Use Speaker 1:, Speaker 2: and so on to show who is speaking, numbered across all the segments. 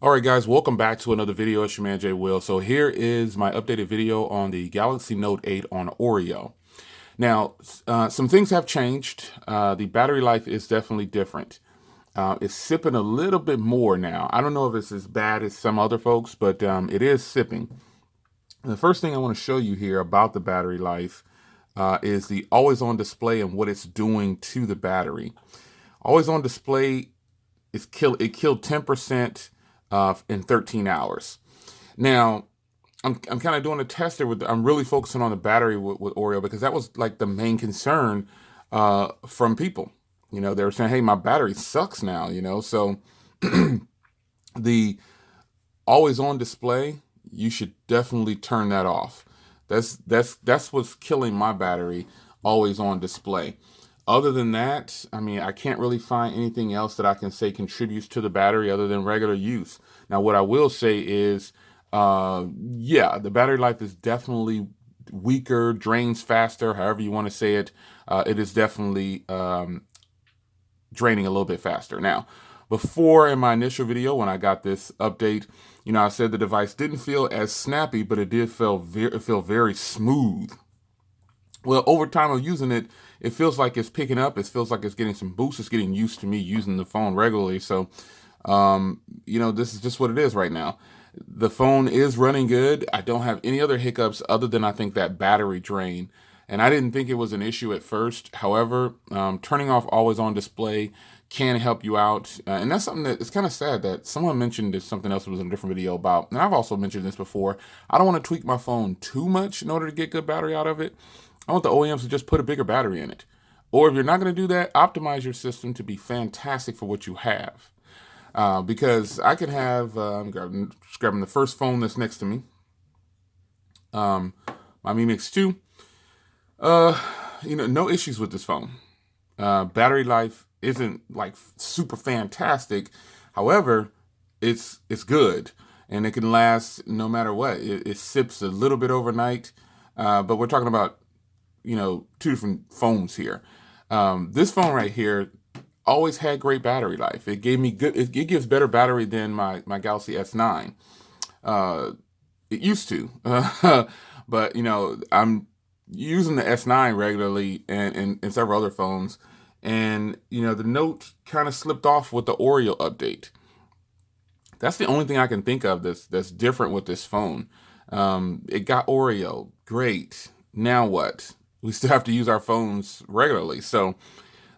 Speaker 1: All right, guys, welcome back to another video. It's your man, Jay Will. So here is my updated video on the Galaxy Note 8 on Oreo. Now, some things have changed. The battery life is definitely different. It's sipping a little bit more now. I don't know if it's as bad as some other folks, but it is sipping. And the first thing I want to show you here about the battery life is the always on display and what it's doing to the battery. Always on display it killed 10% in 13 hours. Now, I'm kind of doing a test there I'm really focusing on the battery with Oreo because that was like the main concern from people. You know, they were saying, hey, my battery sucks now, you know, so the always on display, you should definitely turn that off. That's what's killing my battery, always on display. Other than that, I mean, I can't really find anything else that I can say contributes to the battery other than regular use. Now, what I will say is, yeah, the battery life is definitely weaker, drains faster, however you want to say it. It is definitely draining a little bit faster. Now, before in my initial video, when I got this update, you know, I said the device didn't feel as snappy, but it did feel very smooth. Well, over time of using it, it feels like it's picking up. It feels like it's getting some boost. It's getting used to me using the phone regularly. So, you know, this is just what it is right now. The phone is running good. I don't have any other hiccups other than I think that battery drain. And I didn't think it was an issue at first. However, turning off always on display can help you out. And that's something that it's kind of sad that someone mentioned this, something else was in a different video about. And I've also mentioned this before. I don't want to tweak my phone too much in order to get good battery out of it. I want the OEMs to just put a bigger battery in it. Or if you're not going to do that, optimize your system to be fantastic for what you have. Because I can have, I'm grabbing the first phone that's next to me, my Mi Mix 2. You know, no issues with this phone. Battery life isn't like super fantastic. However, it's good and it can last no matter what. It sips a little bit overnight, but we're talking about, you know, two different phones here. This phone right here always had great battery life. It gave me good. It gives better battery than my Galaxy S9. It used to, but you know, I'm using the S9 regularly and several other phones, and you know, the Note kind of slipped off with the Oreo update. That's the only thing I can think of that's different with this phone. It got Oreo, great. Now what? We still have to use our phones regularly. So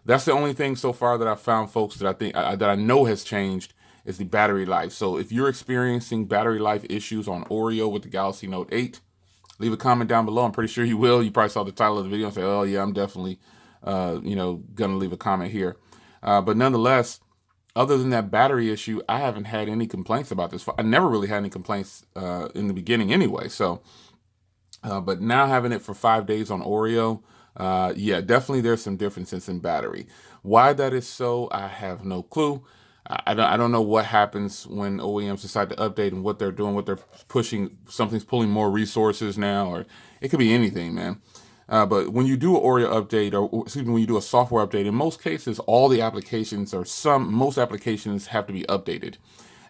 Speaker 1: that's the only thing so far that I've found, folks, that I think that I know has changed is the battery life. So if you're experiencing battery life issues on Oreo with the Galaxy Note 8, leave a comment down below. I'm pretty sure you will. You probably saw the title of the video and say, oh yeah, I'm definitely, you know, gonna leave a comment here. But nonetheless, other than that battery issue, I haven't had any complaints about this. I never really had any complaints in the beginning anyway. So, but now having it for 5 days on Oreo, yeah, definitely there's some differences in battery. Why that is so, I have no clue. I don't know what happens when OEMs decide to update and what they're doing, what they're pushing. Something's pulling more resources now, or it could be anything, man. But when you do an Oreo update, or excuse me, when you do a software update, in most cases, all the applications or most applications have to be updated.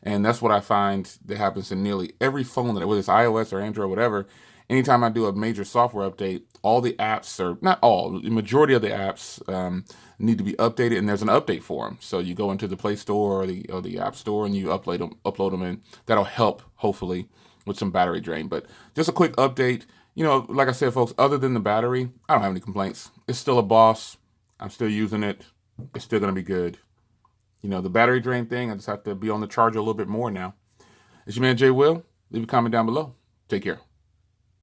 Speaker 1: And that's what I find that happens in nearly every phone, that whether it's iOS or Android or whatever. Anytime I do a major software update, all the apps, or not all, the majority of the apps need to be updated, and there's an update for them. So you go into the Play Store or the App Store and you upload them, and that'll help, hopefully, with some battery drain. But just a quick update. You know, like I said, folks, other than the battery, I don't have any complaints. It's still a boss. I'm still using it. It's still going to be good. You know, the battery drain thing, I just have to be on the charger a little bit more now. It's your man, Jay Will. Leave a comment down below. Take care.